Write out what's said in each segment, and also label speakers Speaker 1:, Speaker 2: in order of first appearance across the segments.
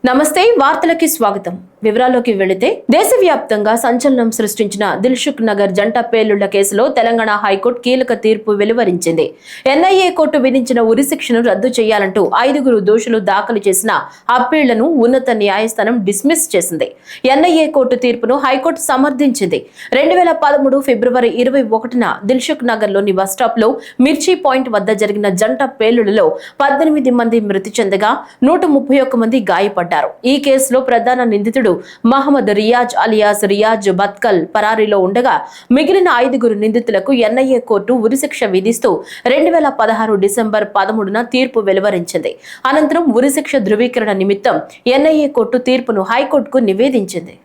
Speaker 1: నమస్తే వార్తలకి స్వాగతం. వివరాల్లోకి వెళితే దేశవ్యాప్తంగా సంచలనం సృష్టించిన దిల్సుఖ్ నగర్ జంట పేలుళ్ల కేసులో తెలంగాణ హైకోర్టు కీలక తీర్పు వెలువరించింది. ఎన్ఐఏ కోర్టు విధించిన ఉరిశిక్షను రద్దు చేయాలంటూ 5 దోషులు దాఖలు చేసిన అప్పీళ్లను ఉన్నత న్యాయస్థానం డిస్మిస్ చేసింది. ఎన్ఐఏ కోర్టు తీర్పును హైకోర్టు సమర్థించింది. 2013 ఫిబ్రవరి 21న దిల్సుఖ్ నగర్ లోని బస్ స్టాప్ లో మిర్చి పాయింట్ వద్ద జరిగిన జంట పేలుళ్లలో 18 మంది మృతి చెందగా 131 మంది గాయపడ్డారు. ఈ కేసులో ప్రధాన నిందితుడు మహమ్మద్ రియాజ్ అలియాస్ రియాజ్ బత్కల్ పరారీలో ఉండగా మిగిలిన 5 నిందితులకు ఎన్ఐఏ కోర్టు ఉరిశిక్ష విధిస్తూ 2016 డిసెంబర్ 13న తీర్పు వెలువరించింది. అనంతరం ఉరిశిక్ష ధృవీకరణ నిమిత్తం ఎన్ఐఏ కోర్టు తీర్పును హైకోర్టుకు నివేదించింది.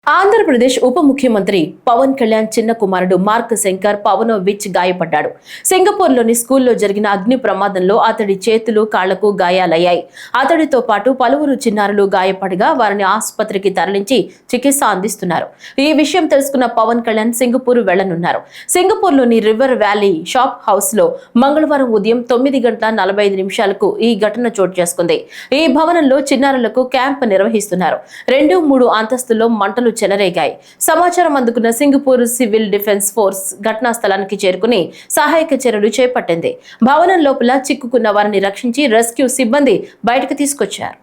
Speaker 1: ఆంధ్రప్రదేశ్ ఉప ముఖ్యమంత్రి పవన్ కళ్యాణ్ చిన్న కుమారుడు మార్క్ శంకర్ పవనోవిచ్ గాయపడ్డాడు. సింగపూర్లోని స్కూల్లో జరిగిన అగ్ని ప్రమాదంలో అతడి చేతులు కాళ్లకు గాయాలయ్యాయి. అతడితో పాటు పలువురు చిన్నారులు గాయపడగా వారిని ఆసుపత్రికి తరలించి చికిత్స అందిస్తున్నారు. ఈ విషయం తెలుసుకున్న పవన్ కళ్యాణ్ సింగపూర్ వెళ్లనున్నారు. సింగపూర్లోని రివర్ వ్యాలీ షాప్ హౌస్ లో మంగళవారం ఉదయం 9:45 ఈ ఘటన చోటు చేసుకుంది. ఈ భవనంలో చిన్నారులకు క్యాంప్ నిర్వహిస్తున్నారు. 2-3 అంతస్తుల్లో మంటలు చెలరేగాయి. సమాచారం అందుకున్న సింగపూర్ సివిల్ డిఫెన్స్ ఫోర్స్ ఘటనా స్థలానికి చేరుకుని సహాయక చర్యలు చేపట్టింది. భవనం లోపల చిక్కుకున్న వారిని రక్షించి రెస్క్యూ సిబ్బంది బయటకు తీసుకొచ్చారు.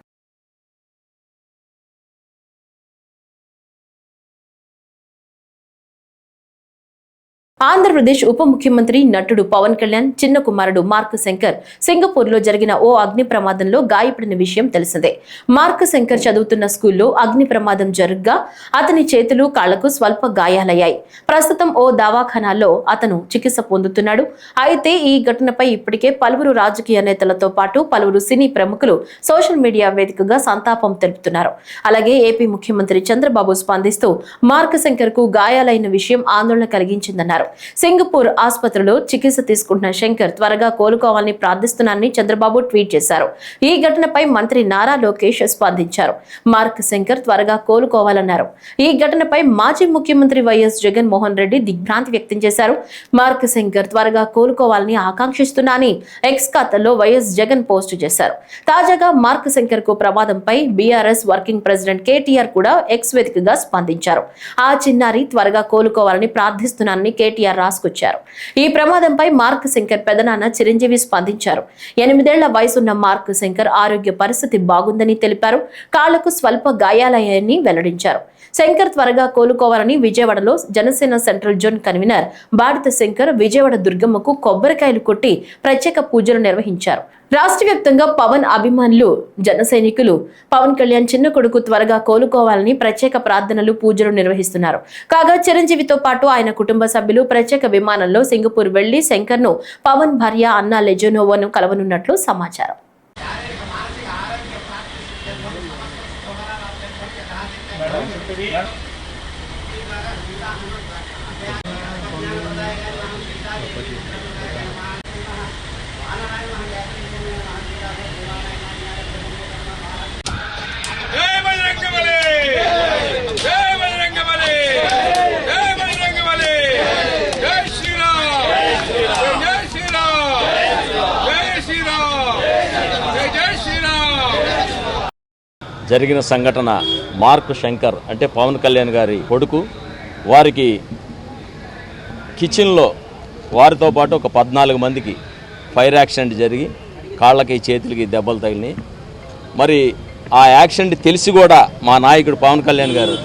Speaker 1: ఆంధ్రప్రదేశ్ ఉప ముఖ్యమంత్రి నటుడు పవన్ కళ్యాణ్ చిన్న కుమారుడు మార్క్ శంకర్ సింగపూర్ లో జరిగిన ఓ అగ్ని ప్రమాదంలో గాయపడిన విషయం తెలిసిందే. మార్క్ శంకర్ చదువుతున్న స్కూల్లో అగ్ని ప్రమాదం జరగ్గా అతని చేతులు కాళ్లకు స్వల్ప గాయాలయ్యాయి. ప్రస్తుతం ఓ దవాఖానాలో అతను చికిత్స పొందుతున్నాడు. అయితే ఈ ఘటనపై ఇప్పటికే పలువురు రాజకీయ నేతలతో పాటు పలువురు సినీ ప్రముఖులు సోషల్ మీడియా వేదికగా సంతాపం తెలుపుతున్నారు. అలాగే ఏపీ ముఖ్యమంత్రి చంద్రబాబు స్పందిస్తూ మార్క్ శంకర్ కు గాయాలైన విషయం ఆందోళన కలిగించిందన్నారు. సింగపూర్ ఆసుపత్రిలో చికిత్స తీసుకుంటున్న శంకర్ త్వరగా కోలుకోవాలని ప్రార్థిస్తున్నారని చంద్రబాబు ట్వీట్ చేశారు. ఈ ఘటనపై మంత్రి నారా లోకేష్ స్పందించారు. మార్క్ శంకర్ త్వరగా కోలుకోవాలన్నారు. ఈ ఘటనపై మాజీ ముఖ్యమంత్రి వైఎస్ జగన్మోహన్ రెడ్డి దిగ్భ్రాంతి వ్యక్తం చేశారు. మార్క్ శంకర్ త్వరగా కోలుకోవాలని ఆకాంక్షిస్తున్నానని ఎక్స్ ఖాతాలో వైఎస్ జగన్ పోస్టు చేశారు. తాజాగా మార్క్ శంకర్ కు ప్రమాదంపై బీఆర్ఎస్ వర్కింగ్ ప్రెసిడెంట్ కేటీఆర్ కూడా ఎక్స్ వేదికగా స్పందించారు. ఆ చిన్నారి త్వరగా కోలుకోవాలని ప్రార్థిస్తున్నారని కేటీఆర్ రాసుకొచ్చారు. ఈ ప్రమాదంపై మార్క్ శంకర్ పెదనాన్న చిరంజీవి స్పందించారు. 8 ఏళ్ల వయసున్న మార్క్ శంకర్ ఆరోగ్య పరిస్థితి బాగుందని తెలిపారు. కాళ్లకు స్వల్ప గాయాలయ్యాయని వెల్లడించారు. శంకర్ త్వరగా కోలుకోవాలని విజయవాడలో Janasena central zone convener Badita Shankar Vijayawada దుర్గమ్మకు కొబ్బరికాయలు కొట్టి ప్రత్యేక పూజలు నిర్వహించారు. రాష్ట్ర వ్యాప్తంగా పవన్ అభిమానులు జన సైనికులు పవన్ కళ్యాణ్ చిన్న కొడుకు త్వరగా కోలుకోవాలని ప్రత్యేక ప్రార్థనలు పూజలు నిర్వహిస్తున్నారు. కాగా చిరంజీవితో పాటు ఆయన కుటుంబ సభ్యులు ప్రత్యేక విమానంలో సింగపూర్ వెళ్లి శంకర్ ను పవన్ భార్య అన్నా లెజోనోవాను కలవనున్నట్లు సమాచారం.
Speaker 2: జరిగిన సంఘటన మార్క్ శంకర్ అంటే పవన్ కళ్యాణ్ గారి కొడుకు. వారికి కిచెన్లో వారితో పాటు ఒక 14 మందికి ఫైర్ యాక్సిడెంట్ జరిగి కాళ్ళకి చేతులకి దెబ్బలు తగిలినాయి. మరి ఆ యాక్సిడెంట్ తెలిసి కూడా మా నాయకుడు పవన్ కళ్యాణ్ గారు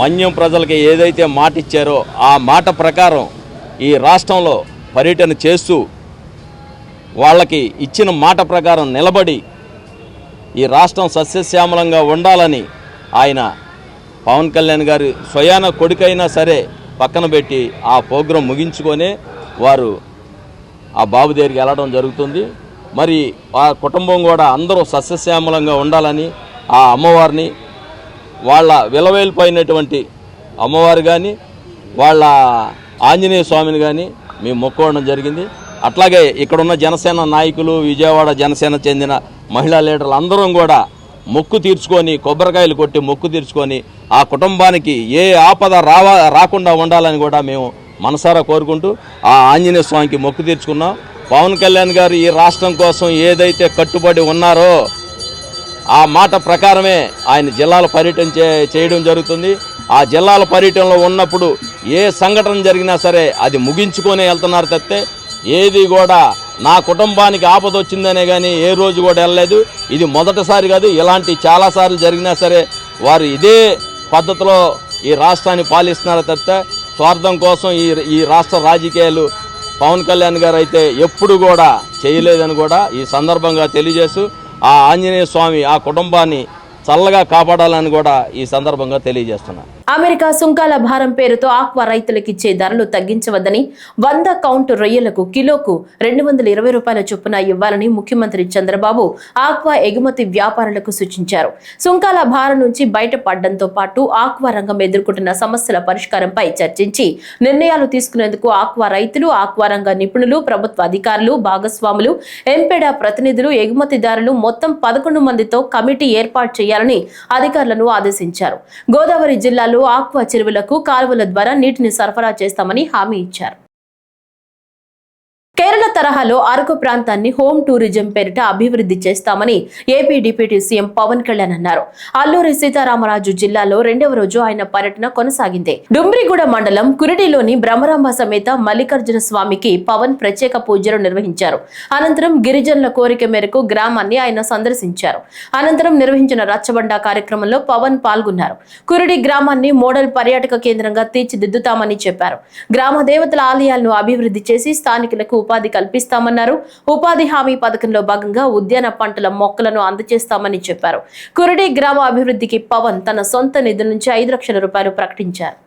Speaker 2: మన్యం ప్రజలకి ఏదైతే మాట ఇచ్చారో ఆ మాట ప్రకారం ఈ రాష్ట్రంలో పర్యటన చేస్తూ వాళ్ళకి ఇచ్చిన మాట ప్రకారం నిలబడి ఈ రాష్ట్రం సస్యశ్యామలంగా ఉండాలని ఆయన పవన్ కళ్యాణ్ గారి స్వయాన కొడుకైనా సరే పక్కన పెట్టి ఆ ప్రోగ్రాం ముగించుకొనే వారు ఆ బాబు దగ్గరికి వెళ్ళడం జరుగుతుంది. మరి ఆ కుటుంబం కూడా అందరూ సస్యశ్యామలంగా ఉండాలని ఆ అమ్మవారిని వాళ్ళ విలవేలిపోయినటువంటి అమ్మవారు కానీ వాళ్ళ ఆంజనేయ స్వామిని కానీ మేము మొక్కుకోవడం జరిగింది. అట్లాగే ఇక్కడున్న జనసేన నాయకులు విజయవాడ జనసేన చెందిన మహిళా లీడర్లు అందరం కూడా మొక్కు తీర్చుకొని కొబ్బరికాయలు కొట్టి మొక్కు తీర్చుకొని ఆ కుటుంబానికి ఏ ఆపద రాకుండా ఉండాలని కూడా మేము మనసారా కోరుకుంటూ ఆ ఆంజనేయ స్వామికి మొక్కు తీర్చుకున్నాం. పవన్ కళ్యాణ్ గారు ఈ రాష్ట్రం కోసం ఏదైతే కట్టుబడి ఉన్నారో ఆ మాట ప్రకారమే ఆయన జిల్లాల పర్యటన చేయడం జరుగుతుంది. ఆ జిల్లాల పర్యటనలో ఉన్నప్పుడు ఏ సంఘటన జరిగినా సరే అది ముగించుకొని వెళ్తున్నారు తప్పితే ఏది కూడా నా కుటుంబానికి ఆపద వచ్చిందనే కానీ ఏ రోజు కూడా వెళ్ళలేదు. ఇది మొదటిసారి కాదు, ఇలాంటి చాలాసార్లు జరిగినా సరే వారు ఇదే పద్ధతిలో ఈ రాష్ట్రాన్ని పాలిస్తున్నారు తప్పితే స్వార్థం కోసం ఈ రాష్ట్ర రాజకీయాలు పవన్ కళ్యాణ్ గారు అయితే ఎప్పుడు కూడా చేయలేదని కూడా ఈ సందర్భంగా తెలియజేస్తూ ఆ ఆంజనేయ స్వామి ఆ కుటుంబాన్ని చల్లగా కాపాడాలని కూడా ఈ సందర్భంగా తెలియజేస్తున్నారు.
Speaker 1: అమెరికా సుంకాల భారం పేరుతో ఆక్వా రైతులకు ఇచ్చే ధరలు తగ్గించవద్దని 100 కౌంట్ రొయ్యలకు కిలోకు 220 రూపాయల చొప్పున ఇవ్వాలని ముఖ్యమంత్రి చంద్రబాబు ఆక్వా ఎగుమతి వ్యాపారులకు సూచించారు. సుంకాల భారం నుంచి బయటపడడంతో పాటు ఆక్వా రంగం ఎదుర్కొంటున్న సమస్యల పరిష్కారంపై చర్చించి నిర్ణయాలు తీసుకునేందుకు ఆక్వా రైతులు, ఆక్వా రంగ నిపుణులు, ప్రభుత్వ అధికారులు, భాగస్వాములు, ఎంపెడా ప్రతినిధులు, ఎగుమతిదారులు మొత్తం 11 మందితో కమిటీ ఏర్పాటు చేయాలని అధికారులను ఆదేశించారు. గోదావరి జిల్లాలో ఆక్వా చెరువులకు కాలువల ద్వారా నీటిని సరఫరా చేస్తామని హామీ ఇచ్చారు. కేరళ తరహాలో అరకు ప్రాంతాన్ని హోమ్ టూరిజం పేరిట అభివృద్ధి చేస్తామని AP deputy CM Pavan Kalyan అన్నారు. అల్లూరి సీతారామరాజు జిల్లాలో 2వ రోజు ఆయన పర్యటన కొనసాగింది. డుమ్రిగూడ మండలం కురిడిలోని బ్రహ్మరాంబ సమేత మల్లికార్జున స్వామికి పవన్ ప్రత్యేక పూజలు నిర్వహించారు. అనంతరం గిరిజనుల కోరిక మేరకు గ్రామాన్ని ఆయన సందర్శించారు. అనంతరం నిర్వహించిన రచ్చబండ కార్యక్రమంలో పవన్ పాల్గొన్నారు. కురిడి గ్రామాన్ని మోడల్ పర్యాటక కేంద్రంగా తీర్చిదిద్దుతామని చెప్పారు. గ్రామ దేవతల ఆలయాలను అభివృద్ధి చేసి స్థానికులకు ఉపాధి కల్పిస్తామన్నారు. ఉపాధి హామీ పథకంలో భాగంగా ఉద్యాన పంటల మొక్కలను అందజేస్తామని చెప్పారు. కురిడి గ్రామ అభివృద్ధికి పవన్ తన సొంత నిధుల నుంచి 5 లక్షల రూపాయలు ప్రకటించారు.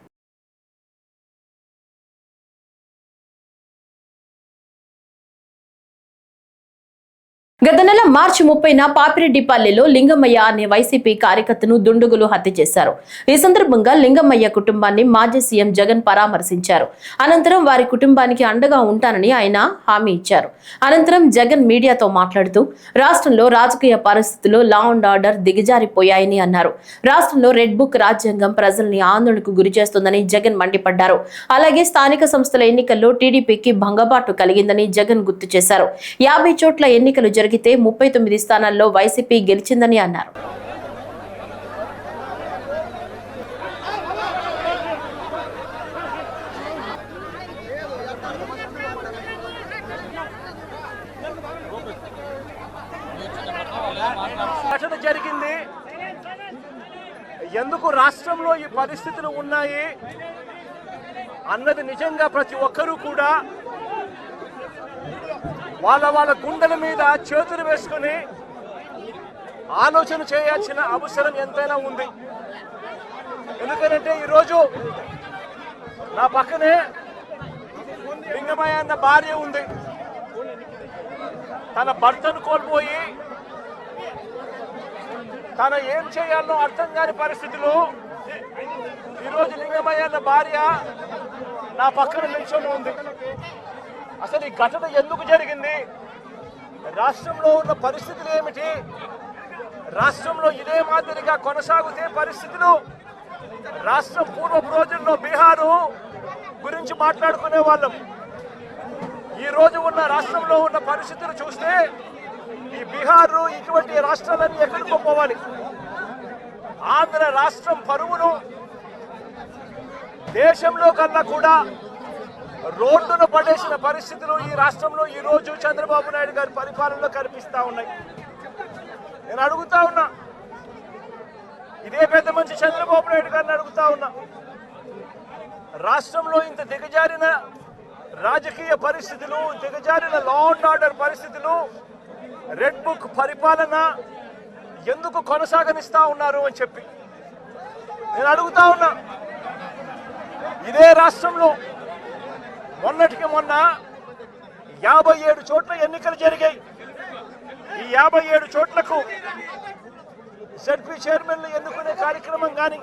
Speaker 1: గత నెల మార్చి 30న పాపిరెడ్డిపల్లెలో లింగమయ్య అనే వైసీపీ కార్యకర్తను దుండగులు హత్య చేశారు. ఈ సందర్భంగా లింగమయ్య కుటుంబాన్ని మాజీ సీఎం జగన్ పరామర్శించారు. అనంతరం వారి కుటుంబానికి అండగా ఉంటానని ఆయన హామీ ఇచ్చారు. అనంతరం జగన్ మీడియాతో మాట్లాడుతూ రాష్ట్రంలో రాజకీయ పరిస్థితుల్లో లా అండ్ ఆర్డర్ దిగజారిపోయాయని అన్నారు. రాష్ట్రంలో రెడ్ బుక్ రాజ్యాంగం ప్రజల్ని ఆందోళనకు గురి చేస్తోందని జగన్ మండిపడ్డారు. అలాగే స్థానిక సంస్థల ఎన్నికల్లో టీడీపీకి భంగపాటు కలిగిందని జగన్ గుర్తు చేశారు. 50 చోట్ల ఎన్నికలు జరిగితే 39 స్థానాల్లో వైసీపీ గెలిచిందని అన్నారు.
Speaker 3: ఘటన జరిగింది. ఎందుకు రాష్ట్రంలో ఈ పరిస్థితులు ఉన్నాయి అన్నది నిజంగా ప్రతి ఒక్కరూ కూడా వాళ్ళ గుండెల మీద చేతులు వేసుకుని ఆలోచన చేయాల్సిన అవసరం ఎంతైనా ఉంది. ఎందుకంటే ఈరోజు నా పక్కనే లింగమయ్య అన్న భార్య ఉంది. తన భర్తను కోల్పోయి తన ఏం చేయాలో అర్థం కాని పరిస్థితిలో ఈరోజు లింగమయ్య అన్న భార్య నా పక్కన నిల్చొని ఉంది. అసలు ఈ ఘటన ఎందుకు జరిగింది, రాష్ట్రంలో ఉన్న పరిస్థితులు ఏమిటి, రాష్ట్రంలో ఇదే మాదిరిగా కొనసాగుతే పరిస్థితులు, రాష్ట్రం పూర్వపు రోజుల్లో బీహారు గురించి మాట్లాడుకునే వాళ్ళం. ఈ రోజు ఉన్న రాష్ట్రంలో ఉన్న పరిస్థితులు చూస్తే ఈ బీహారు ఇటువంటి రాష్ట్రాలన్నీ ఎక్కడికో పోవాలి. ఆంధ్ర రాష్ట్రం పరువును దేశంలో కన్నా కూడా రోడ్డును పడేసిన పరిస్థితులు ఈ రాష్ట్రంలో ఈ రోజు చంద్రబాబు నాయుడు గారి పరిపాలనలో కనిపిస్తా ఉన్నాయి. నేను అడుగుతా ఉన్నా, ఇదే పెద్ద మనిషి చంద్రబాబు నాయుడు గారిని అడుగుతా ఉన్నా, రాష్ట్రంలో ఇంత దిగజారిన రాజకీయ పరిస్థితులు, దిగజారిన లా అండ్ ఆర్డర్ పరిస్థితులు, రెడ్ బుక్ పరిపాలన ఎందుకు కొనసాగనిస్తా ఉన్నారు అని చెప్పి నేను అడుగుతా ఉన్నా. ఇదే రాష్ట్రంలో మొన్నటికి మొన్న 57 చోట్ల ఎన్నికలు జరిగాయి. ఈ 57 చోట్లకు జడ్పీ చైర్మన్లు ఎన్నుకునే కార్యక్రమం కానీ,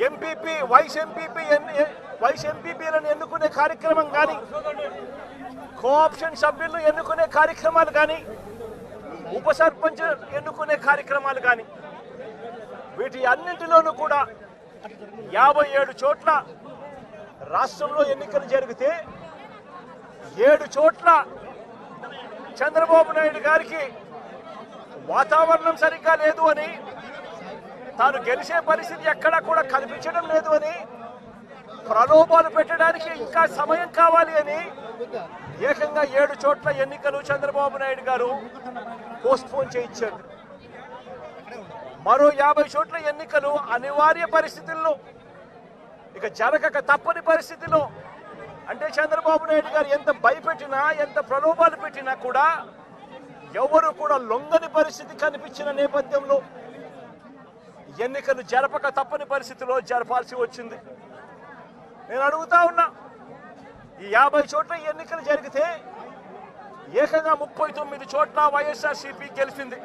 Speaker 3: ఎంపీపీ వైస్ ఎంపీపీలను ఎన్నుకునే కార్యక్రమం కానీ, కోఆప్షన్ సభ్యులను ఎన్నుకునే కార్యక్రమాలు కానీ, ఉప సర్పంచ్ ఎన్నుకునే కార్యక్రమాలు కానీ, వీటి అన్నింటిలోనూ కూడా 57 చోట్ల రాష్ట్రంలో ఎన్నికలు జరిగితే 7 చోట్ల చంద్రబాబు నాయుడు గారికి వాతావరణం సరిగ్గా లేదు అని, తాను గెలిచే పరిస్థితి ఎక్కడా కూడా కనిపించడం లేదు అని, ప్రలోభాలు పెట్టడానికి ఇంకా సమయం కావాలి అని ఏకంగా 7 చోట్ల ఎన్నికలు చంద్రబాబు నాయుడు గారు పోస్ట్పోన్ చేయించారు. మరో 50 చోట్ల ఎన్నికలు అనివార్య పరిస్థితుల్లో, ఇక జరగక తప్పని పరిస్థితిలో, అంటే చంద్రబాబు నాయుడు గారు ఎంత భయపెట్టినా ఎంత ప్రలోభాలు పెట్టినా కూడా ఎవరు కూడా లొంగని పరిస్థితి కనిపించిన నేపథ్యంలో ఎన్నికలు జరపక తప్పని పరిస్థితిలో జరపాల్సి వచ్చింది. నేను అడుగుతా ఉన్నా, ఈ 50 చోట్ల ఎన్నికలు జరిగితే ఏకంగా 39 చోట్ల వైఎస్ఆర్సీపీ గెలిచింది.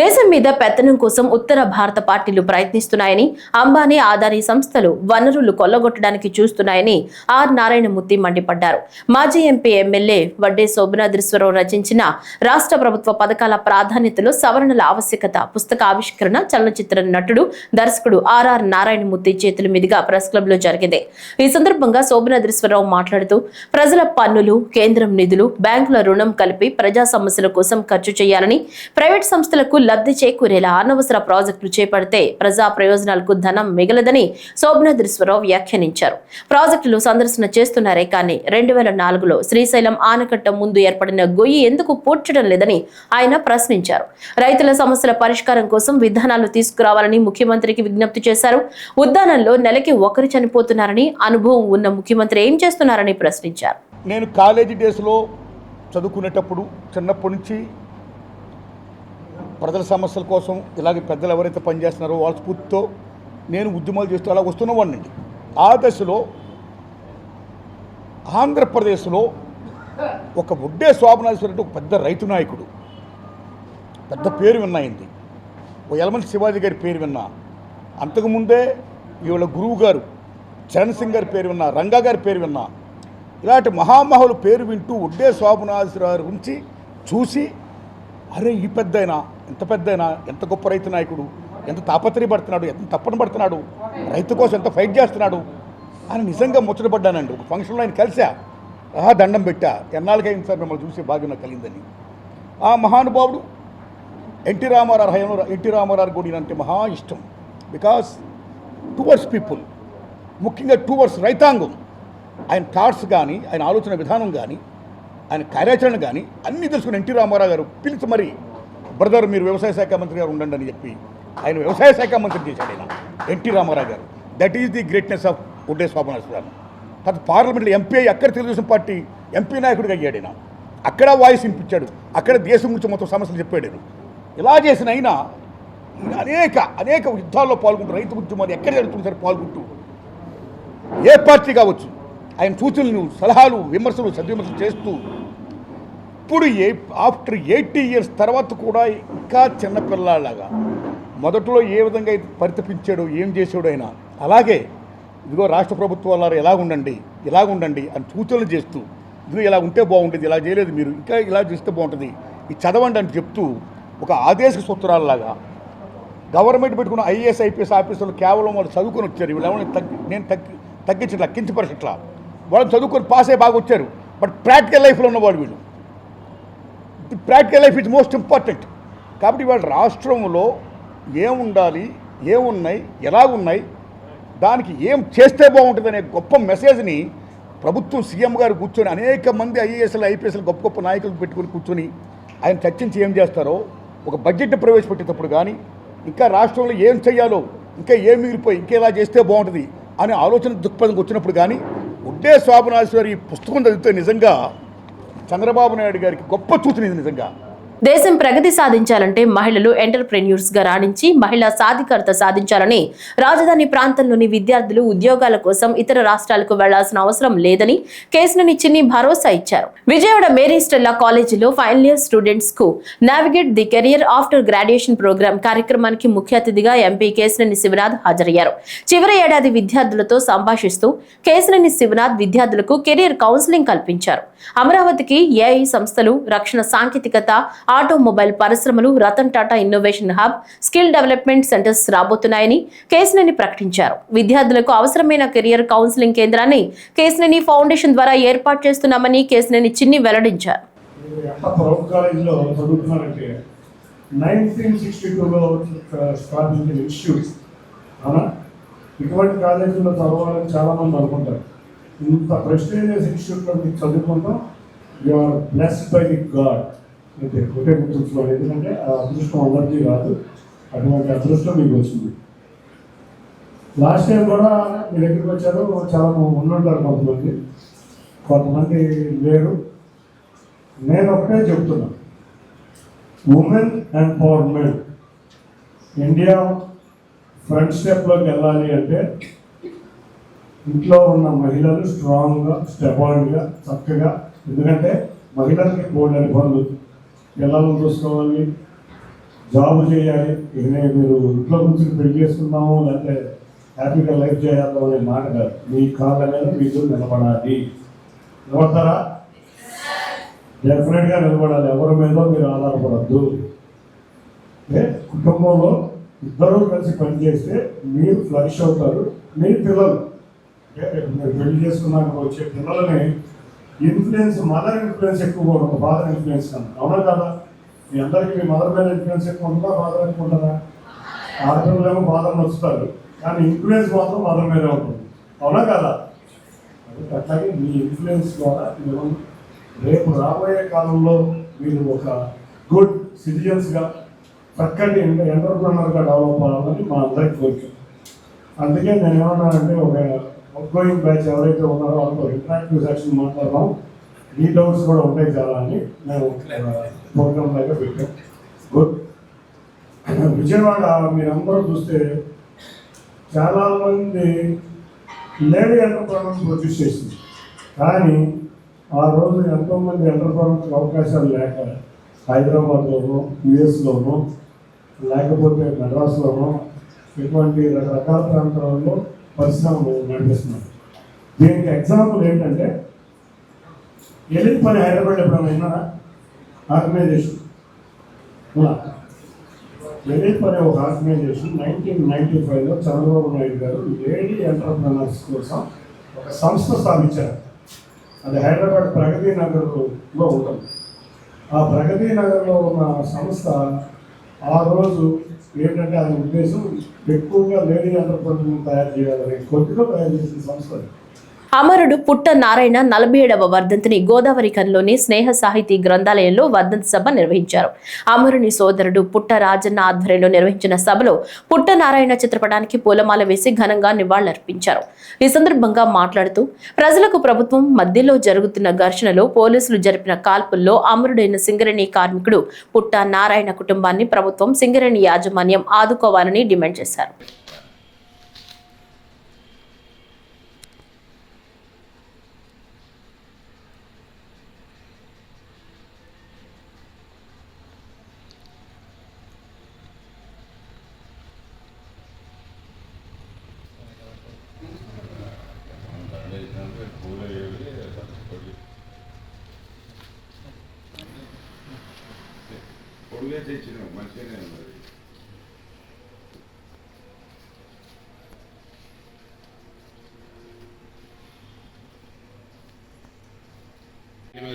Speaker 1: దేశం మీద పెత్తనం కోసం ఉత్తర భారత పార్టీలు ప్రయత్నిస్తున్నాయని, అంబానీ ఆదానీ సంస్థలు వనరులు కొల్లగొట్టడానికి చూస్తున్నాయని ఆర్ నారాయణమూర్తి మండిపడ్డారు. మాజీ ఎంపీ ఎమ్మెల్యే వడ్డే శోభనాద్రీశ్వరరావు రచించిన రాష్ట్ర ప్రభుత్వ పథకాల ప్రాధాన్యతలో సవరణల ఆవశ్యకత పుస్తక ఆవిష్కరణ చలనచిత్ర నటుడు దర్శకుడు ఆర్ఆర్ నారాయణమూర్తి చేతుల మీదుగా ప్రెస్ క్లబ్ లో జరిగింది. ఈ సందర్భంగా శోభనాద్రీశ్వరరావు మాట్లాడుతూ, ప్రజల పన్నులు, కేంద్రం నిధులు, బ్యాంకుల రుణం కలిపి ప్రజా సమస్యల కోసం ఖర్చు చేయాలని, ప్రైవేట్ సంస్థలకు లబ్ధి చేకూరేలా అనవసర ప్రాజెక్టులు చేపడితే ప్రజా ప్రయోజనాలకు ధనం మిగలదని శోభనాద్రీశ్వరరావు వ్యాఖ్యానించారు. ప్రాజెక్టులు సందర్శన చేస్తున్నారే కానీ 2004లో శ్రీశైలం ఆనకట్ట ముందు ఏర్పడిన గొయ్యి ఎందుకు పూడ్చడం లేదని ఆయన ప్రశ్నించారు. రైతుల సమస్యల పరిష్కారం కోసం విధానాలు తీసుకురావాలని ముఖ్యమంత్రికి విజ్ఞప్తి చేశారు. ఉద్దానంలో నెలకి ఒకరు చనిపోతున్నారని, అనుభవం ఉన్న ముఖ్యమంత్రి ఏం చేస్తున్నారని ప్రశ్నించారు.
Speaker 4: నేను కాలేజీ డేస్లో చదువుకునేటప్పుడు చిన్నప్పటి నుంచి ప్రజల సమస్యల కోసం ఇలాగే పెద్దలు ఎవరైతే పనిచేస్తున్నారో వాళ్ళ స్ఫూర్తితో నేను ఉద్యమాలు చేస్తూ అలా వస్తున్నవాడినండి. ఆ దశలో ఆంధ్రప్రదేశ్లో ఒక వడ్డే శోభనాద్రీశ్వరరావు ఒక పెద్ద రైతు నాయకుడు, పెద్ద పేరు విన్నాయింది. ఓ యలమంచి శివాజీ గారి పేరు విన్నా, అంతకుముందే ఇవాళ గురువు గారు చరణ్ సింగ్ గారి పేరు విన్నా, రంగా గారి పేరు విన్నా. ఇలాంటి మహామహుల పేరు వింటూ వడ్డే శోభనాద్రీశ్వరరావు గురించి చూసి, అరే ఈ పెద్దయినా, ఎంత పెద్దయినా, ఎంత గొప్ప రైతు నాయకుడు, ఎంత తాపత్రయపడుతున్నాడు, ఎంత తప్పన పడుతున్నాడు, రైతు కోసం ఎంత ఫైట్ చేస్తున్నాడు అని నిజంగా ముచ్చటపడ్డానండి. ఒక ఫంక్షన్లో ఆయన కలిసా, దండం పెట్టా, ఎన్నాళ్ళకైంది సార్ మిమ్మల్ని చూసి భాగ్యం నాకు కలిగిందని. ఆ మహానుభావుడు ఎన్టీ రామారావు హయాంలో ఎన్టీ రామారావు కూడా అంటే మహా ఇష్టం. బికాస్ టువర్డ్స్ పీపుల్, ముఖ్యంగా టువర్డ్స్ రైతాంగం, ఆయన థాట్స్ కానీ, ఆయన ఆలోచన విధానం కానీ, ఆయన కార్యాచరణ కానీ అన్నీ తెలుసుకుని ఎన్టీ రామారావు గారు పిలిచి మరి, బ్రదర్ మీరు వ్యవసాయ శాఖ మంత్రి గారు ఉండండి అని చెప్పి ఆయన వ్యవసాయ శాఖ మంత్రి చేశాడు ఆయన ఎన్టీ రామారావు గారు. That is the greatness of Vadde Sobhanadreeswararao. తర్వాత పార్లమెంట్లో ఎంపీ అక్కడ తెలుగుదేశం పార్టీ ఎంపీ నాయకుడిగా అయ్యాడు ఆయన. అక్కడ వాయిస్ వినిపించాడు, అక్కడ దేశం గురించి మొత్తం సమస్యలు చెప్పాడు. ఇలా చేసిన అయినా అనేక యుద్ధాల్లో పాల్గొంటూ, రైతు ఉద్యమాలు ఎక్కడ జరుగుతుంది సరే పాల్గొంటూ, ఏ పార్టీ కావచ్చు ఆయన సూచనలు, సలహాలు, విమర్శలు, సద్విమర్శలు చేస్తూ ఇప్పుడు ఆఫ్టర్ 80 years తర్వాత కూడా ఇంకా చిన్నపిల్లలాగా మొదట్లో ఏ విధంగా పరితపించాడో, ఏం చేసాడో అయినా అలాగే ఇదిగో రాష్ట్ర ప్రభుత్వాలు ఇలాగుండండి అని సూచనలు చేస్తూ, ఇదిగో ఇలా ఉంటే బాగుంటుంది, ఇలా చేయలేదు మీరు, ఇంకా ఇలా చేస్తే బాగుంటుంది, ఇది చదవండి అని చెప్తూ ఒక ఆదేశ సూత్రాలలాగా గవర్నమెంట్ పెట్టుకున్న IAS IPS ఆఫీసర్లు కేవలం వాళ్ళు చదువుకొని వచ్చారు. వీళ్ళు నేను తగ్గించట్లా, కించపరచట్లా, వాళ్ళు చదువుకొని పాస్ అయ్యి బాగా వచ్చారు. బట్ ప్రాక్టికల్ లైఫ్లో ఉన్నవాడు వీళ్ళు. The practical life is most important. కాబట్టి వాళ్ళ రాష్ట్రంలో ఏముండాలి, ఏమున్నాయి, ఎలాగున్నాయి, దానికి ఏం చేస్తే బాగుంటుంది అనే గొప్ప మెసేజ్ని ప్రభుత్వం సీఎం గారు కూర్చొని అనేక మంది IASలు IPSలు గొప్ప నాయకులు పెట్టుకొని కూర్చొని ఆయన చర్చించి ఏం చేస్తారో, ఒక బడ్జెట్ని ప్రవేశపెట్టేటప్పుడు కానీ, ఇంకా రాష్ట్రంలో ఏం చేయాలో, ఇంకా ఏం మిగిలిపోయి ఇంకా ఇలా చేస్తే బాగుంటుంది అనే ఆలోచన దృక్పథంకి వచ్చినప్పుడు కానీ వడ్డే శోభనాద్రీశ్వరరావు ఈ పుస్తకం చదివితే నిజంగా చంద్రబాబు నాయుడు గారికి గొప్ప సూచన ఇది నిజంగా.
Speaker 1: దేశం ప్రగతి సాధించాలంటే మహిళలు ఎంటర్‌ప్రెన్యూర్స్ గా రాణించి మహిళా సాధికారత సాధించాలని, రాజధాని ప్రాంతంలోని విద్యార్థులు ఉద్యోగాల కోసం ఇతర రాష్ట్రాలకు వెళ్లాల్సిన అవసరం లేదని కేశినేని చిన్ని భరోసా ఇచ్చారు. విజయవాడ మేరీ స్టెల్లా కాలేజీలో ఫైనల్ ఇయర్ స్టూడెంట్స్ కు navigate the career after graduation program కార్యక్రమానికి ముఖ్య అతిథిగా ఎంపీ కేశినేని శివనాథ్ హాజరయ్యారు. చివరి ఏడాది విద్యార్థులతో సంభాషిస్తూ కేశినేని శివనాథ్ విద్యార్థులకు కెరియర్ కౌన్సిలింగ్ కల్పించారు. అమరావతికి AI సంస్థలు, రక్షణ సాంకేతికత, ఆటోమొబైల్ పరిశ్రమలు, Ratan Tata innovation hub, skill development centres రాబోతున్నాయని కేశినేని ప్రకటించారు. విద్యార్థులకు అవసరమైన కెరియర్ కౌన్సిలింగ్ కేంద్రాన్ని కేశినేని ఫౌండేషన్ ద్వారా ఏర్పాటు చేస్తున్నామని కేశినేని చిన్ని వెల్లడించారు.
Speaker 5: 1962లో స్థాపించిన ఇన్స్టిట్యూట్ అవునా. ఇటువంటి కాలేజీలో చదవాలని చాలామంది అనుకుంటారు. ఇంత ప్రెస్టీజియస్ ఇన్స్టిట్యూట్లో మీకు చదువుకుంటాం, you are blessed by the god. అయితే ఒకటే గుర్తుంచుకోవాలి, ఎందుకంటే ఆ అదృష్టం అందరికీ రాదు, అటువంటి అదృష్టం మీకు వచ్చింది. లాస్ట్ టైం కూడా మీ దగ్గరికి వచ్చారు, చాలా ఉండుంటారు కొంతమంది లేరు. నేను ఒకటే చెప్తున్నా, ఉమెన్ ఎంపవర్మెంట్ ఇండియా ఫ్రంట్ స్టెప్లోకి వెళ్ళాలి అంటే ఇంట్లో ఉన్న మహిళలు స్ట్రాంగ్గా, స్టెబాయిడ్గా, చక్కగా, ఎందుకంటే మహిళలకి బోల్డని పనులు, పిల్లలను చూసుకోవాలి, జాబ్ చేయాలి. ఇక మీరు ఇంట్లో కూర్చొని పెళ్లి చేసుకుందాము లేకపోతే హ్యాపీగా లైఫ్ చేయాలి అనే మాట కాదు. మీ కాళ్ళ మీద మీరు నిలబడాలి. నిలబడతారా? డెఫినెట్గా నిలబడాలి. ఎవరి మీద మీరు ఆధారపడద్దు. కుటుంబంలో ఇద్దరూ కలిసి పనిచేస్తే మీరు ఫ్లరిష్ అవుతారు. మీ పిల్లలు మీరు పెళ్లి చేసుకున్నాక వచ్చే పిల్లలని ఇన్ఫ్లుయెన్స్, మదర్ ఇన్ఫ్లుయెన్స్ ఎక్కువగా ఉంటుంది ఫాదర్ ఇన్ఫ్లుయెన్స్ కన్నా. అవునా కదా? మీ అందరికీ మీ మదర్ మీద ఇన్ఫ్లుయెన్స్ ఎక్కువ ఉంటుందా, ఫాదర్ ఎక్కువ ఉంటుందా? ఆడపిల్లలేమో ఫాదర్ నచ్చుతారు, కానీ ఇన్ఫ్లుయెన్స్ మాత్రం మదర్ మీదే ఉంటుంది. అవునా కదా? అట్లాగే మీ ఇన్ఫ్లుయెన్స్ ద్వారా రేపు రాబోయే కాలంలో మీరు ఒక గుడ్ సిటిజన్స్గా, చక్కటి ఎంటర్ప్రెనర్గా డెవలప్ అవ్వాలని మా అందరికీ కోరిక. అందుకే నేను ఏమన్నానంటే, ఒక అవుట్గోయింగ్ బ్యాచ్ ఎవరైతే ఉన్నారో వాళ్ళతో ఇంటరాక్టివ్ సెక్షన్ మాట్లాడదాం, ఈ డౌట్స్ కూడా ఉంటాయి చాలా అని మేము ప్రోగ్రామ్ లాగా పెట్టాం. గుడ్. విజయవాడ మీరందరూ చూస్తే చాలామంది లేడీ ఎంటర్ప్రెనర్స్ ప్రొడ్యూస్ చేసింది, కానీ ఆ రోజు ఎంతోమంది ఎంటర్ప్రెనర్స్కి అవకాశాలు లేక హైదరాబాద్లోనూ, యుఎస్లోనూ, లేకపోతే మెడ్రాస్లోనూ ఇటువంటి రకరకాల ప్రాంతాలలో పరిశ్రమలు నడిపిస్తున్నారు. దీనికి ఎగ్జాంపుల్ ఏంటంటే, ఎలిట్ పని హైదరాబాద్ ఎప్పుడైనా ఆర్గనైజేషన్ ఎలిట్ పని ఒక ఆర్గనైజేషన్ 1995లో చంద్రబాబు నాయుడు గారు లేడీ ఎంటర్ప్రెనర్స్ కోసం ఒక సంస్థ స్థాపించారు. అది హైదరాబాద్ ప్రగతి నగర్లో ఉంటుంది. ఆ ప్రగతి నగర్లో ఉన్న సంస్థ ఆ రోజు ఏంటంటే ఆయన ఉద్దేశం ఎక్కువగా లేడీ ఎంటర్ప్రెనర్లను తయారు చేయాలని కొద్దిగా తయారు చేసిన సంస్థ.
Speaker 1: అమరుడు పుట్ట నారాయణ 47వ వర్ధంతిని గోదావరి కనిలోని స్నేహ సాహితీ గ్రంథాలయంలో వర్ధంతి సభ నిర్వహించారు. అమరుని సోదరుడు పుట్ట రాజన్న ఆధ్వర్యంలో నిర్వహించిన సభలో పుట్ట నారాయణ చిత్రపటానికి పూలమాల వేసి ఘనంగా నివాళులర్పించారు. ఈ సందర్భంగా మాట్లాడుతూ, ప్రజలకు ప్రభుత్వం మధ్యలో జరుగుతున్న ఘర్షణలో పోలీసులు జరిపిన కాల్పుల్లో అమరుడైన సింగరేణి కార్మికుడు పుట్ట నారాయణ కుటుంబాన్ని ప్రభుత్వం, సింగరేణి యాజమాన్యం ఆదుకోవాలని డిమాండ్ చేశారు.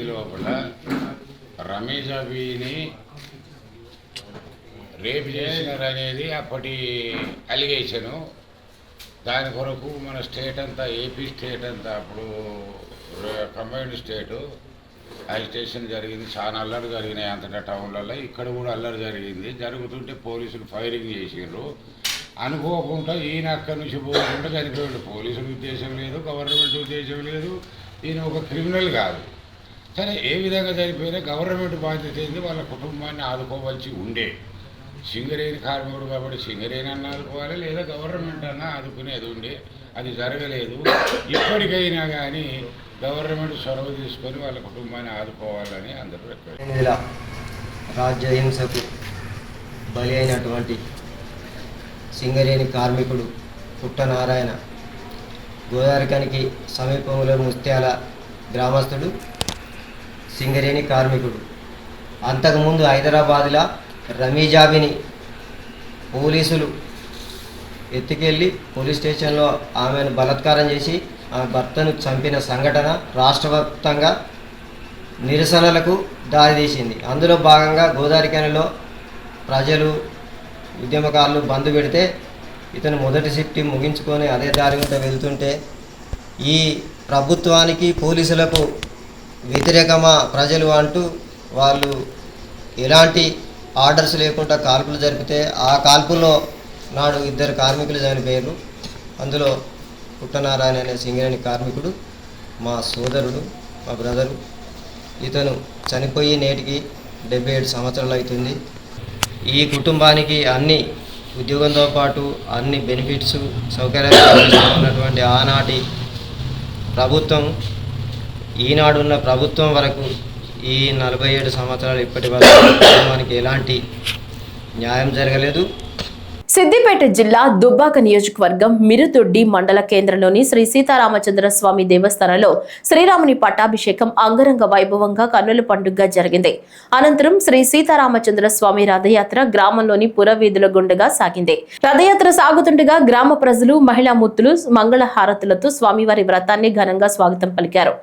Speaker 6: లోపల రమేష్ అభిని రేపు చేసినారనేది అప్పటి అలిగేషను. దాని కొరకు మన స్టేట్ అంతా, ఏపీ స్టేట్ అంతా, అప్పుడు కంబైన్డ్ స్టేటు అజిటేషన్ జరిగింది. చాలా అల్లరి జరిగినాయి అంతటా టౌన్లలో. ఇక్కడ కూడా అల్లరి జరిగింది. జరుగుతుంటే పోలీసులు ఫైరింగ్ చేసిండ్రు. అనుకోకుండా ఈయన అక్కడి నుంచి పోకుండా చనిపోయాడు. పోలీసుల ఉద్దేశం లేదు, గవర్నమెంట్ ఉద్దేశం లేదు, ఈయన ఒక క్రిమినల్ కాదు. సరే, ఏ విధంగా చనిపోయినా గవర్నమెంట్ బాధ్యత ఏంది, వాళ్ళ కుటుంబాన్ని ఆదుకోవాల్సి ఉండే. సింగరేణి కార్మికుడు కాబట్టి సింగరేణి అన్న ఆదుకోవాలి, లేదా గవర్నమెంట్ అన్న ఆదుకునేది ఉండే. అది జరగలేదు. ఇప్పటికైనా కానీ గవర్నమెంట్ చొరవ తీసుకొని వాళ్ళ కుటుంబాన్ని ఆదుకోవాలని అందరూ
Speaker 7: ఇలా రాజ్యహింసకు బలి అయినటువంటి సింగరేణి కార్మికుడు పుట్ట నారాయణ గోదావరికనికి సమీపంలో ముత్యాల గ్రామస్తుడు, సింగరేణి కార్మికుడు. అంతకుముందు హైదరాబాద్లో రమీజాబిని పోలీసులు ఎత్తుకెళ్ళి పోలీస్ స్టేషన్లో ఆమెను బలాత్కారం చేసి ఆమె భర్తను చంపిన సంఘటన రాష్ట్రవ్యాప్తంగా నిరసనలకు దారితీసింది. అందులో భాగంగా గోదావరిఖనిలో ప్రజలు ఉద్యమకారులు బంద్ పెడితే ఇతను మొదటి షిఫ్ట్ ముగించుకొని అదే దారి వెంట వెళ్తుంటే ఈ ప్రభుత్వానికి పోలీసులకు వ్యతిరేకమా ప్రజలు అంటూ వాళ్ళు ఎలాంటి ఆర్డర్స్ లేకుండా కాల్పులు జరిపితే ఆ కాల్పుల్లో నాడు 2 కార్మికులు చనిపోయారు. అందులో పుట్టనారాయణ అనే సింగరేణి కార్మికుడు మా సోదరుడు, మా బ్రదరు. ఇతను చనిపోయి నేటికి 77 సంవత్సరాలు అవుతుంది. ఈ కుటుంబానికి అన్ని ఉద్యోగంతో పాటు అన్ని బెనిఫిట్స్ సౌకర్యాలు ఉన్నటువంటి ఆనాటి ప్రభుత్వం ఈనాడున్న ప్రభుత్వం వరకు ఈ 47 సంవత్సరాలు ఇప్పటి వరకు కుటుంబానికి ఎలాంటి న్యాయం జరగలేదు.
Speaker 1: సిద్దిపేట జిల్లా దుబ్బాక నియోజకవర్గం మిరుదొడ్డి మండల కేంద్రంలోని శ్రీ సీతారామచంద్ర స్వామి దేవస్థానంలో శ్రీరాముని పట్టాభిషేకం అంగరంగ వైభవంగా కన్నుల పండుగగా జరిగింది. అనంతరం శ్రీ సీతారామచంద్ర స్వామి రథయాత్ర గ్రామంలోని పురవీధుల గుండగా సాగింది. రథయాత్ర సాగుతుండగా గ్రామ ప్రజలు, మహిళా మూర్తులు మంగళ హారతులతో స్వామివారి వ్రతాన్ని ఘనంగా స్వాగతం పలికారు.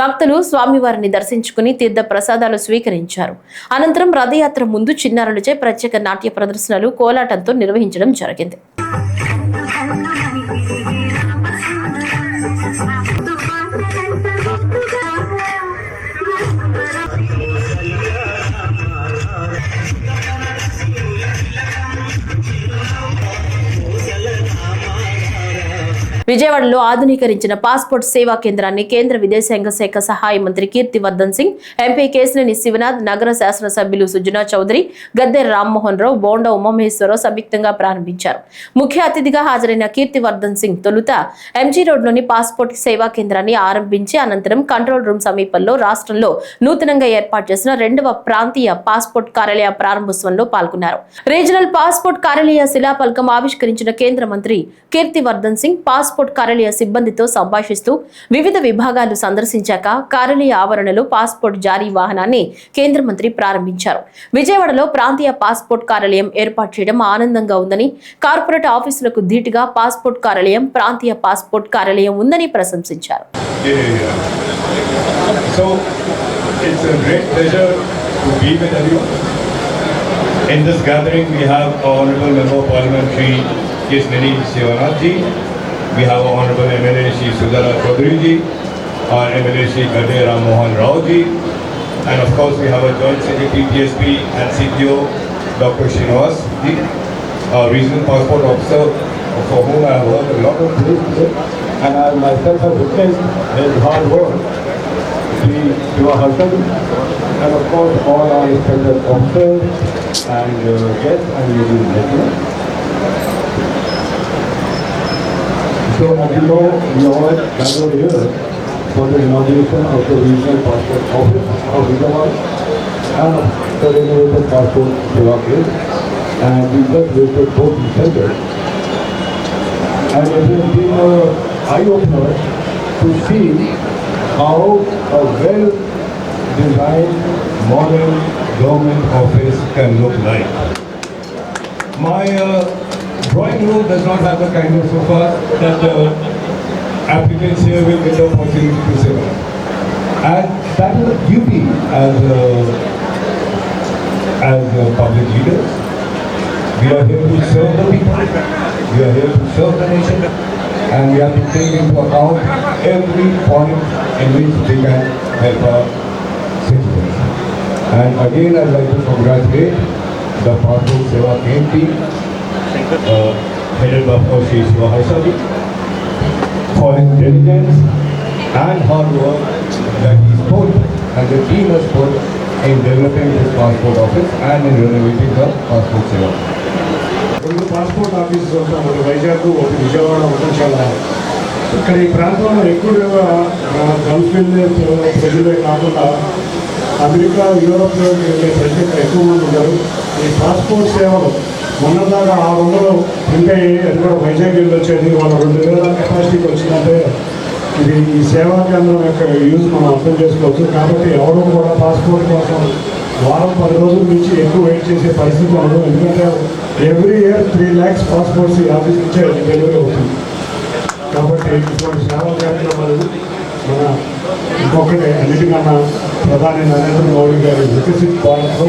Speaker 1: భక్తులు స్వామివారిని దర్శించుకుని తీర్థ ప్రసాదాలు స్వీకరించారు. అనంతరం రథయాత్ర ముందు చిన్నారులచే ప్రత్యేక నాట్య ప్రదర్శనలు, కోలాటంతో నిర్వహించారు. జరిగింది. విజయవాడలో ఆధునీకరించిన పాస్పోర్ట్ సేవా కేంద్రాన్ని కేంద్ర విదేశాంగ శాఖ సహాయ మంత్రి కీర్తివర్ధన్ సింగ్, ఎంపీ కేశినేని శివనాథ్, నగర శాసనసభ్యులు సుజనా చౌదరి, గద్దె రామ్మోహన్ రావు, బోండా ఉమామహేశ్వరరావు సంయుక్తంగా ప్రారంభించారు. ముఖ్య అతిథిగా హాజరైన కీర్తివర్ధన్ సింగ్ తొలుత ఎంజీ రోడ్లోని పాస్పోర్ట్ సేవా కేంద్రాన్ని ఆరంభించి అనంతరం కంట్రోల్ రూమ్ సమీపంలో రాష్ట్రంలో నూతనంగా ఏర్పాటు చేసిన 2వ ప్రాంతీయ పాస్పోర్ట్ కార్యాలయ ప్రారంభోత్సవంలో పాల్గొన్నారు. రీజనల్ పాస్పోర్ట్ కార్యాలయ శిలాఫలకం ఆవిష్కరించిన కేంద్ర మంత్రి కీర్తివర్ధన్ సింగ్ పాస్పోర్ట్ కార్యాలయ సిబ్బందితో సంభాషిస్తూ వివిధ విభాగాలు సందర్శించాక కార్యాలయ ఆవరణలో పాస్పోర్ట్ జారీ వాహనాన్ని కేంద్ర మంత్రి ప్రారంభించారు. విజయవాడలో ప్రాంతీయ పాస్పోర్ట్ కార్యాలయం ఏర్పాటు చేయడం ఆనందంగా ఉందని, కార్పొరేట్ ఆఫీసులకు ధీటుగా పాస్పోర్ట్ కార్యాలయం, ప్రాంతీయ పాస్పోర్ట్ కార్యాలయం ఉందని ప్రశంసించారు.
Speaker 8: In this gathering, we have Honorable Member of Parliament Shri Kesineni Shivnath ji, we have Honorable MLA Shri Sudhara Chaudhary ji, our MLA Shri Gade Ram Mohan Rao ji, and of course we have a Joint Secretary PSP and CTO Dr. Srinivas ji, our Regional Passport Officer, for whom I have worked a lot of things, and I myself have witnessed his hard work. To our husband, and of course all our respected officers and guests and ladies and gentlemen. So as you know, we all gathered here for the inauguration of the Regional Passport Office of Vijayawada and the renovated passport seva center, and we just visited both the centers. And it has been an eye-opener to see how a well-designed modern government office can look like. My drawing room does not have the kind of sofa that the applicants here will get the opportunity to sit on. And that is a duty as public leaders. We are here to serve the people. We are here to serve the nation. And we have to take into account every point in which they can help our citizens. And again, I'd like to congratulate the Passport Seva Camp team, headed by Shri Shiva Harshadi, for his diligence and hard work that he's put and the team has put in developing this passport office and in renovating the Passport Seva.
Speaker 5: Passport office ఒకటి వైజాగ్, ఒకటి విజయవాడ, ఒకటి చాలా ఇక్కడ ఈ ప్రాంతంలో ఎక్కువగా Gulf వెళ్ళే ప్రజలే కాకుండా అమెరికా, యూరోప్లో వెళ్ళే ప్రజలు ఎక్కువ మంది ఉన్నారు. ఈ పాస్పోర్ట్ సేవలు మొన్నదాకా 600 ఇంకా అది కూడా వైజాగ్ వెళ్ళి వచ్చేది, వాళ్ళ 2000 కెపాసిటీకి వచ్చిందంటే ఇది ఈ సేవా కేంద్రం యొక్క యూజ్ మనం అర్థం చేసుకోవచ్చు. కాబట్టి ఎవరు కూడా పాస్పోర్ట్ కోసం వారం 10 రోజుల నుంచి ఎక్కువ వెయిట్ చేసే పరిస్థితి ఉండదు. ఎందుకంటే ఎవ్రీ ఇయర్ 3 lakhs పాస్పోర్ట్స్ ఈ ఆఫీస్ నుంచే డెలివరీ అవుతుంది. కాబట్టి ఇటువంటి సేవా కార్యక్రమాలు మన ఇంకొకటి అన్నిటికన్నా ప్రధాని నరేంద్ర మోడీ గారి వికసిత్ భారత్లో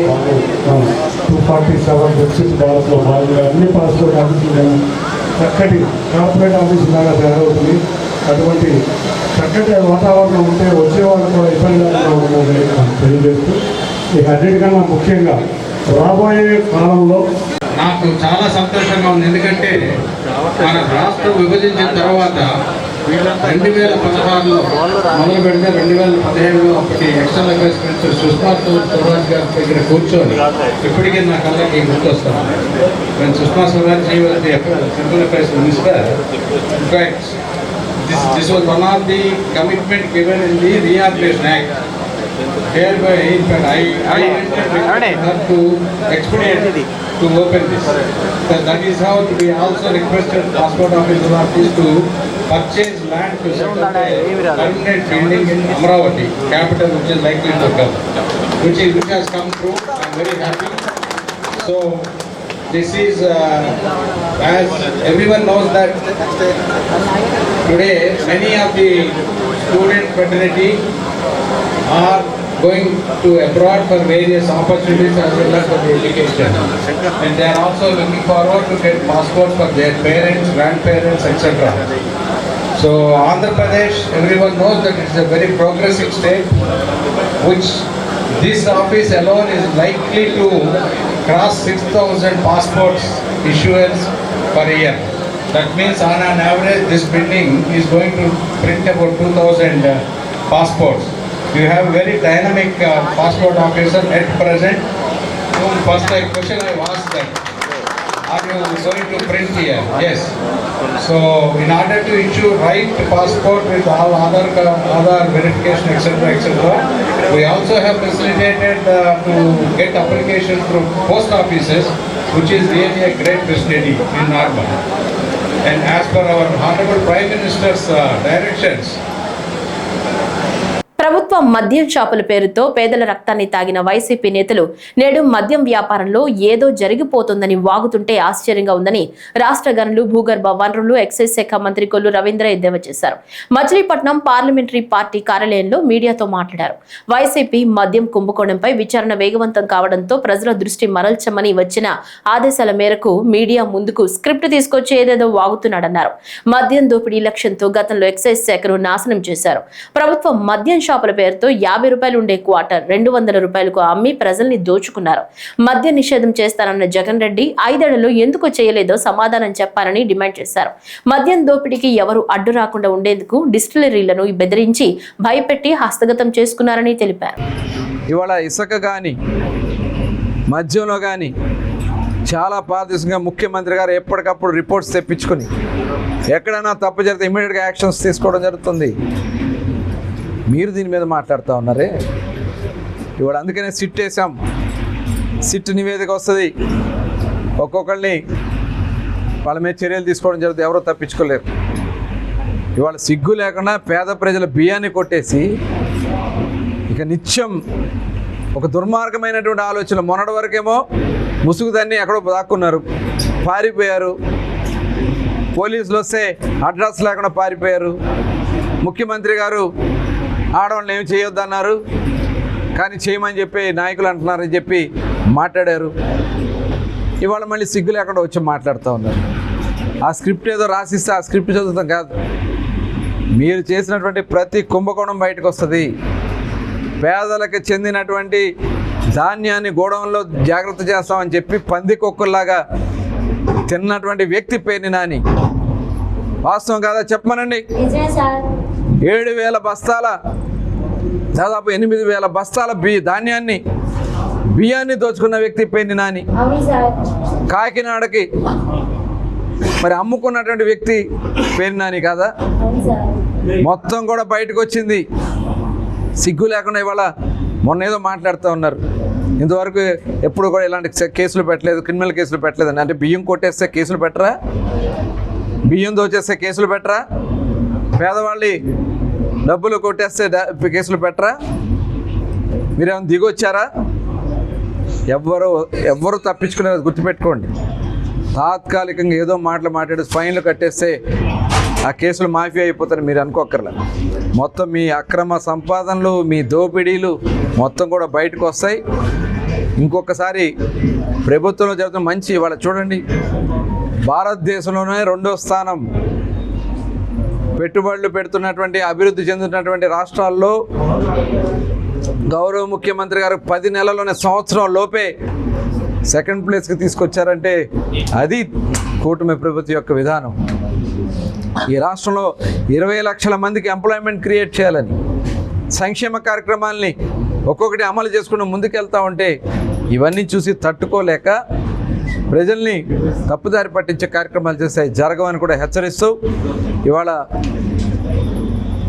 Speaker 5: మనం 247 వికసిత్ భారత్లో భాగంగా అన్ని పాస్పోర్ట్ ఆఫీసులు చక్కటి కార్పొరేట్ ఆఫీసు లాగా తయారవుతుంది. అటువంటి చక్కటి వాతావరణం ఉంటే వచ్చేవాళ్ళు కూడా ఇబ్బంది లేకుండా ఉంటుందని తెలియజేస్తూ, ఇక అన్నిటికన్నా ముఖ్యంగా రాబోయే కాలంలో
Speaker 9: నాకు చాలా సంతోషంగా ఉంది. ఎందుకంటే మన రాష్ట్రం విభజించిన తర్వాత 2016లో మొదలు పెడితే 2017లో ఒకటి external affairs minister Sushma Swaraj గారి దగ్గర కూర్చొని ఇప్పటికీ నా కళ్ళకి గుర్తొస్తాను. Sushma Swaraj central affairs minister, in fact this was one of the commitment given in the Reorganization Act. Thereby, in fact, I wanted her to expedite to open this. So that is how we also requested Passport Office authorities to purchase land to set up a permanent building in Amravati, capital which is likely to come, which has come through. I am very happy. So this is, as everyone knows that today many of the student fraternity are going to abroad for various opportunities as well as for the education, and they are also looking forward to get passports for their parents, grandparents, etc. So Andhra Pradesh, everyone knows that it is a very progressive state, which this office alone is likely to cross 6,000 passports issuance per year. That means on an average this building is going to print about 2,000 passports. You have very dynamic passport officer at present. First question I asked that, are you going to print here? Yes. So in order to issue right passport with all other verification etc., we also have facilitated to get applications through post offices, which is really a great facility in Normal. And as per our Honorable Prime Minister's directions,
Speaker 1: ప్రభుత్వం మద్యం షాపుల పేరుతో పేదల రక్తాన్ని తాగిన YCP నేతలు నేడు మద్యం వ్యాపారంలో ఏదో జరిగిపోతుందని వాగుతుంటే ఆశ్చర్యంగా ఉందని రాష్ట్ర గనులు, భూగర్భ వనరులు, ఎక్సైజ్ శాఖ మంత్రి కొల్లు రవీంద్ర ఎద్దేవా చేశారు. మచిలీపట్నం పార్లమెంటరీ పార్టీ కార్యాలయంలో మీడియాతో మాట్లాడారు. వైసీపీ మద్యం కుంభకోణంపై విచారణ వేగవంతం కావడంతో ప్రజల దృష్టి మరల్చమని వచ్చిన ఆదేశాల మేరకు మీడియా ముందుకు స్క్రిప్ట్ తీసుకొచ్చి ఏదేదో వాగుతున్నాడన్నారు. మద్యం దోపిడీ లక్ష్యంతో గతంలో ఎక్సైజ్ శాఖను నాశనం చేశారు. ప్రభుత్వం మద్యం షాపుల పేరుతో 50 రూపాయలు ఉండే క్వార్టర్ 200 రూపాయలకు అమ్మి ప్రజల్ని దోచుకున్నారు. మద్య నిషేధం చేస్తానన్న జగన్ రెడ్డి 5 ఏళ్లలో ఎందుకు చేయలేదో సమాధానం చెప్పాలని డిమాండ్ చేశారు. మద్యం దోపిడీకి ఎవరు అడ్డు రాకుండా ఉండేందుకు డిస్టిలరీలను బెదిరించి భయపెట్టి హస్తగతం చేసుకున్నారని తెలిపారు.
Speaker 10: ఇవాళ ఇసుక కానీ మద్యంలో కానీ చాలా పారదర్శకంగా ముఖ్యమంత్రి గారు ఎప్పటికప్పుడు రిపోర్ట్స్ తెప్పించుకొని ఎక్కడైనా తప్పు జరిగితే ఇమీడియట్గా యాక్షన్స్ తీసుకోవడం జరుగుతుంది. మీరు దీని మీద మాట్లాడుతూ ఉన్నారే. ఇవాళ అందుకనే సిట్ వేసాం. సిట్ నివేదిక వస్తుంది. ఒక్కొక్కరిని వాళ్ళ మీద చర్యలు తీసుకోవడం జరుగుతుంది. ఎవరో తప్పించుకోలేరు. ఇవాళ సిగ్గు లేకుండా పేద ప్రజల బియ్యాన్ని కొట్టేసి ఇక నిత్యం ఒక దుర్మార్గమైనటువంటి ఆలోచన. మొన్నటి వరకేమో ముసుగుదాన్ని ఎక్కడో దాక్కున్నారు, పారిపోయారు. పోలీసులు వస్తే అడ్రస్ లేకుండా పారిపోయారు. ముఖ్యమంత్రి గారు ఆడవాళ్ళని ఏమి చేయొద్దన్నారు, కానీ చేయమని చెప్పి నాయకులు అంటున్నారని చెప్పి మాట్లాడారు. ఇవాళ మళ్ళీ సిగ్గు లేకుండా వచ్చి మాట్లాడుతూ ఉన్నారు. ఆ స్క్రిప్ట్ ఏదో రాసిస్తే ఆ స్క్రిప్ట్ చదువుతాం కాదు. మీరు చేసినటువంటి ప్రతి కుంభకోణం బయటకు వస్తుంది. పేదలకు చెందినటువంటి ధాన్యాన్ని గోడౌన్లో జాగ్రత్త చేస్తామని చెప్పి పందికొక్కుల్లాగా తిన్నటువంటి వ్యక్తి పేరుని నాని. వాస్తవం కాదా చెప్పమనండి. 7,000 బస్తాల, దాదాపు 8,000 బస్తాల బియ్యాన్ని దోచుకున్న వ్యక్తి పేరుని నాని. కాకినాడకి మరి అమ్ముకున్నటువంటి వ్యక్తి పేరుని నాని కాదా? మొత్తం కూడా బయటకు వచ్చింది. సిగ్గు లేకుండా ఇవాళ మొన్న ఏదో మాట్లాడుతూ ఉన్నారు. ఇంతవరకు ఎప్పుడు కూడా ఇలాంటి కేసులు పెట్టలేదు, క్రిమినల్ కేసులు పెట్టలేదండి. అంటే బియ్యం కొట్టేస్తే కేసులు పెట్టరా? బియ్యం దోచేస్తే కేసులు పెట్టరా? పేదవాళ్ళి డబ్బులు కొట్టేస్తే కేసులు పెట్టరా? మీరేమైనా దిగొచ్చారా? ఎవ్వరు తప్పించుకునేది గుర్తుపెట్టుకోండి. తాత్కాలికంగా ఏదో మాట్లాడి ఫైన్లు కట్టేస్తే ఆ కేసులు మాఫీ అయిపోతారని మీరు అనుకోక్కర్లే. మొత్తం మీ అక్రమ సంపాదనలు, మీ దోపిడీలు మొత్తం కూడా బయటకు వస్తాయి. ఇంకొకసారి ప్రభుత్వంలో జరుగుతున్న మంచి ఇవాళ చూడండి, భారతదేశంలోనే 2వ స్థానం పెట్టుబడులు పెడుతున్నటువంటి అభివృద్ధి చెందుతున్నటువంటి రాష్ట్రాల్లో గౌరవ ముఖ్యమంత్రి గారు 10 నెలల్లోనే, సంవత్సరం లోపే 2nd ప్లేస్కి తీసుకొచ్చారంటే అది కూటమి ప్రభుత్వం యొక్క విధానం. ఈ రాష్ట్రంలో 20 లక్షల మందికి ఎంప్లాయ్మెంట్ క్రియేట్ చేయాలని సంక్షేమ కార్యక్రమాల్ని ఒక్కొక్కటి అమలు చేసుకుని ముందుకెళ్తా ఉంటే ఇవన్నీ చూసి తట్టుకోలేక ప్రజల్ని తప్పుదారి పట్టించే కార్యక్రమాలు చేస్తాయి జరగవని కూడా హెచ్చరిస్తూ ఇవాళ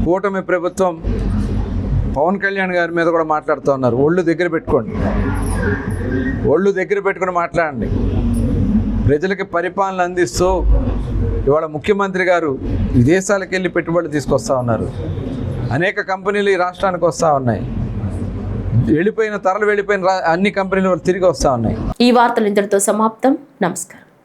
Speaker 10: కూటమి ప్రభుత్వం పవన్ కళ్యాణ్ గారి మీద కూడా మాట్లాడుతూ ఉన్నారు. ఒళ్ళు దగ్గర పెట్టుకోండి, ఒళ్ళు దగ్గర పెట్టుకుని మాట్లాడండి. ప్రజలకి పరిపాలన అందిస్తూ ఇవాళ ముఖ్యమంత్రి గారు విదేశాలకు వెళ్ళి పెట్టుబడులు తీసుకొస్తా ఉన్నారు. అనేక కంపెనీలు ఈ రాష్ట్రానికి వస్తూ ఉన్నాయి. వెళ్ళిపోయిన అన్ని కంపెనీలు తిరిగి వస్తూ ఉన్నాయి.
Speaker 1: ఈ వార్తలు ఇంతటితో సమాప్తం. నమస్కారం.